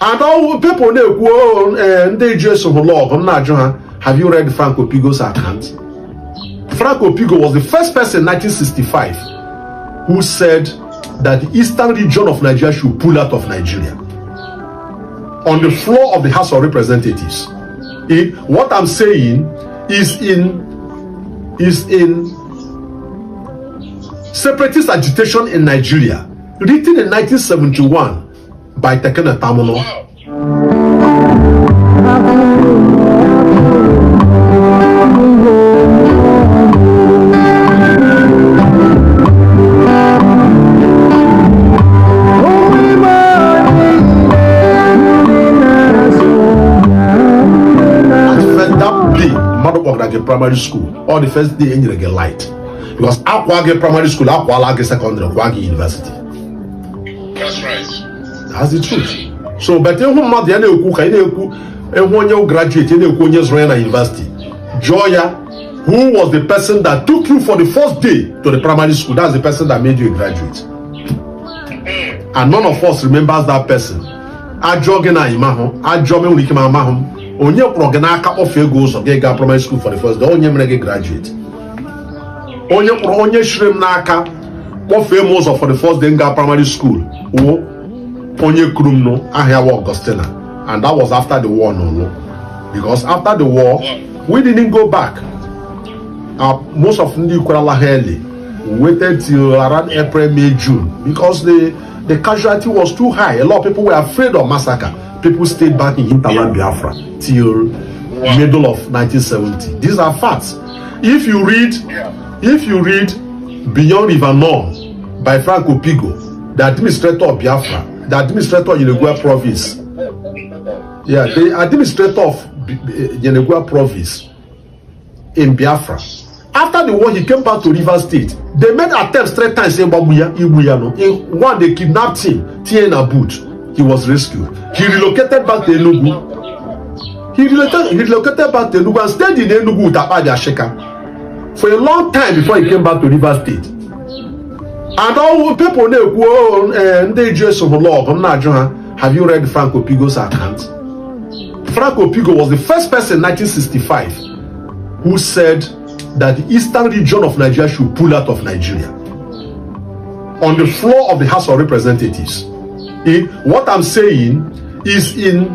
And all people know, and they just log. Have you read Frank Opigo's account? Frank Opigo was the first person in 1965 who said that the eastern region of Nigeria should pull out of Nigeria on the floor of the House of Representatives. What I'm saying is in separatist agitation in Nigeria, written in 1971 by Tekene Tamuno. Primary school, or the first day in the light, because Akwage primary school, Akwage secondary, Akwage university. That's right. That's the truth. So, but you not the and when you graduate in the university, Joya, who was the person that took you for the first day to the primary school, that's the person that made you a graduate. And none of us remembers that person. Ajogena imaho, Ajome unikima mahom. Onye progenaka of goes of Gega primary school for the first day, onye mrege graduate. Onye shrim naka of famous for the first day Nga primary school. Onye krumno Ahyawa Augustina. And that was after the war, no. Because after the war, we didn't go back. Most of the Kuala Heli waited till around April, May, June because the casualty was too high. A lot of people were afraid of massacre. People stayed back in Nigeria Biafra till middle of 1970. These are facts. If you read Beyond River Norm by Frank Opigo, the administrator of Biafra, the administrator of Yenegua province, the administrator of Yenegua province in Biafra. After the war, he came back to River State. They made attempts 3 times in Babuya. In one, they kidnapped him, in a boot. He was rescued. He relocated back to Enugu. He relocated back to Enugu and stayed in Enugu with Abadi Asheka for a long time before he came back to River State. And all people know, and they just log. Have you read Frank Opigo's account? Frank Opigo was the first person in 1965 who said that the eastern region of Nigeria should pull out of Nigeria on the floor of the House of Representatives. What I'm saying is in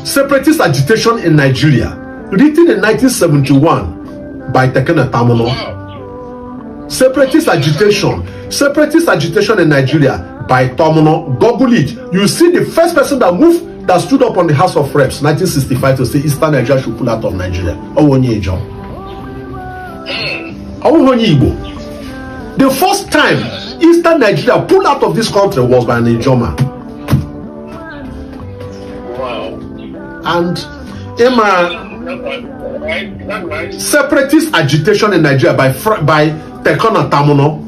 separatist agitation in Nigeria, written in 1971 by Tekene Tamuno. Separatist agitation in Nigeria by Tamuno. Google it. You see the first person that stood up on the House of Reps 1965 to say Eastern Nigeria should pull out of Nigeria. Ijaw. Igbo. The first time Eastern Nigeria pulled out of this country was by an Ijaw man. Wow. And separatist agitation in Nigeria by Tekene Tamuno.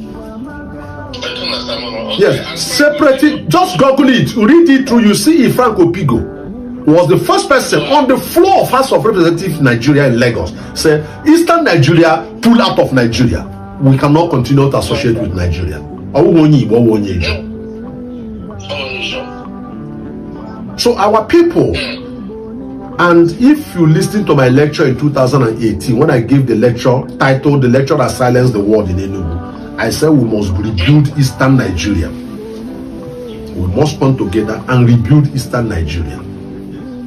Yes, separatist. Just Google it, read it through. You see, Frank Opigo was the first person on the floor of House of Representatives Nigeria in Lagos. Say Eastern Nigeria pull out of Nigeria. We cannot continue to associate with Nigeria. So our people, and if you listen to my lecture in 2018, when I gave the lecture titled "The Lecture That Silenced the World in Enugu," I said we must rebuild Eastern Nigeria. We must come together and rebuild Eastern Nigeria.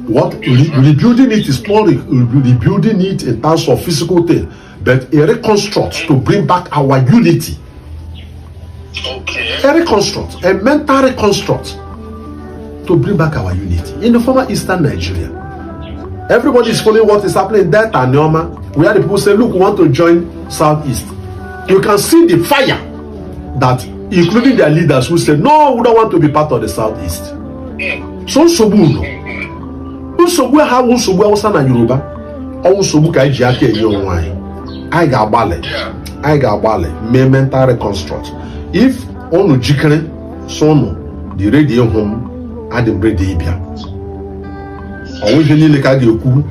What rebuilding it is not rebuilding it in terms of physical thing, but a reconstruct to bring back our unity. Okay. A reconstruct, a mental reconstruct to bring back our unity in the former Eastern Nigeria. Everybody is following what is happening in Delta and Neoma, where the people say, look, we want to join Southeast. You can see the fire that, including their leaders who said, no, we don't want to be part of the Southeast. So, Sobuno. Usobu ha usobu Hausa na Yoruba. O usobu ka iji aka enye onwe anyị. Anyị ga-agbalị mee mental reconstruct. If onu jikere so no the radio home adị ready ịbịa. Ọnwụ ihe niile ka ga-ekwu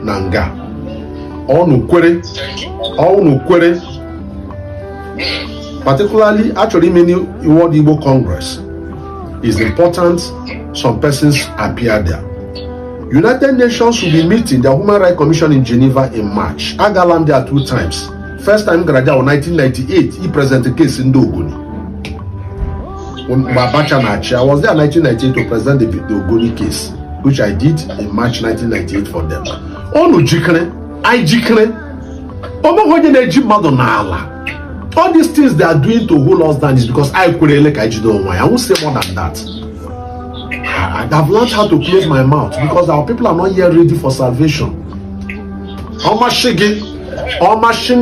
na nga. Onu kwere particularly actually many World Igbo Congress is important some persons appear there. United Nations will be meeting the Human Rights Commission in Geneva in March. I got there 2 times. First time Graja in 1998, he presented a case in Ogoni. I was there in 1998 to present the Ogoni case, which I did in March 1998 for them. All these things they are doing to hold us down is because I won't say more than that. I've learned how to close my mouth because our people are not yet ready for salvation.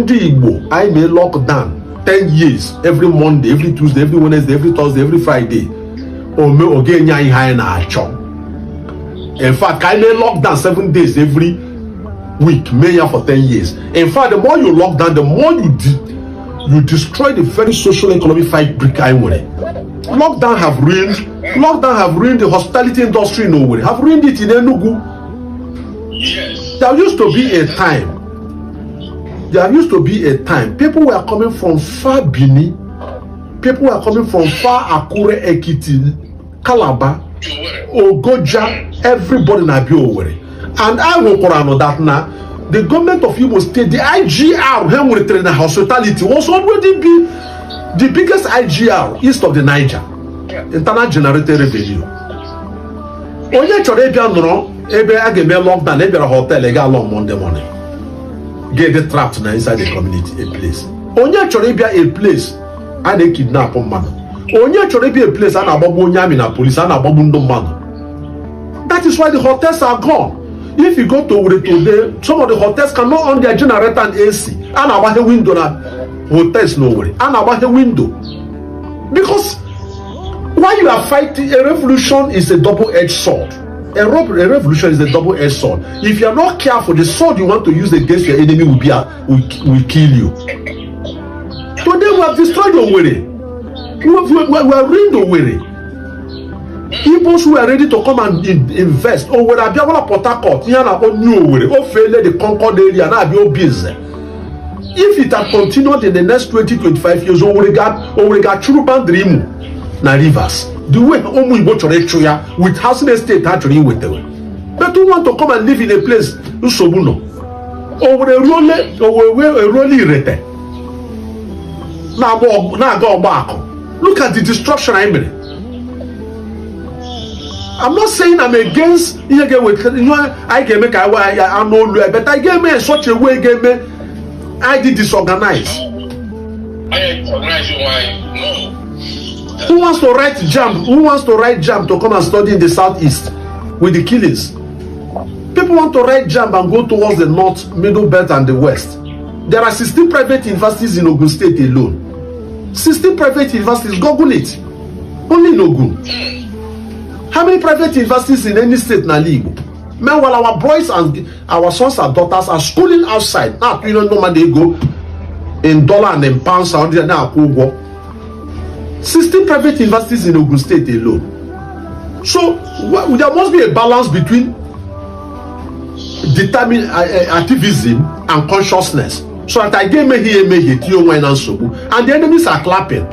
Igbo, I may lock down 10 years every Monday, every Tuesday, every Wednesday, every Thursday, every Friday. In fact, I may lock down 7 days every week, for 10 years. In fact, the more you lock down, the more you destroy the very social economic fight brick I want. Lockdown have ruined the hospitality industry in Owerri, have ruined it in Enugu. Yes. There used to be a time people were coming from far Bini, people were coming from far Akure, Ekiti, Calabar, Ogoja, everybody na be Owerri. And I will know that now the government of Igbo State, the IGR, hospitality was already be the biggest IGR east of the Niger, internal generated revenue. Onye chọrọ ịbịa nọrọ ebe a ga-eme lockdown, ebe a hotel ega along Monday morning, get trapped na inside the community a place. Onye chọrọ ịbịa a place a na-kidnap mmadụ. Onye chọrọ ịbịa a place a na-agbagbu onye amị na police, a na-agbagbu ndị mmadụ. That is why the hotels are gone. If you go to Owerri today, some of the hotels cannot on their generator and AC. And about a window na hotels no worry. And about a window. Because while you are fighting, a revolution is a double-edged sword. A revolution is a double-edged sword. If you are not careful, the sword you want to use against your enemy will kill you. Today we have destroyed Owerri. We have ruined Owerri. Igbos who are ready to come and invest. Oh, where Abiyabola Port Harcourt, here na new Owerri, oh, fail the Concord area, now be busy. If it had continued in the next 20-25 years, Owerri got true dream na rivers. The way Omu Igbo Chorechuya with housing estate actually with the way. But who want to come and live in a place Usobuno? Owerri rete. Now go back. Look at the destruction I made. I'm not saying I'm against I can make I know but I get me in such a way I did disorganize. No. Who wants to write jam? Who wants to write jam to come and study in the southeast with the killings? People want to write jam and go towards the north, middle belt and the west. There are 16 private universities in Ogun State alone. 16 private universities, Google it. Only in Ogun. How many private universities in any state na Igbo? Meanwhile, our boys and our sons and daughters are schooling outside. Now, you don't know when they go in dollar and in pounds. 16 private universities in Ogun State alone. So there must be a balance between activism and consciousness. So that I get me here, and the enemies are clapping.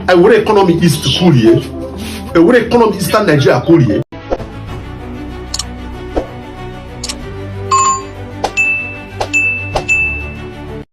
I will economy east cool here. A way economy Eastern Nigeria cool here.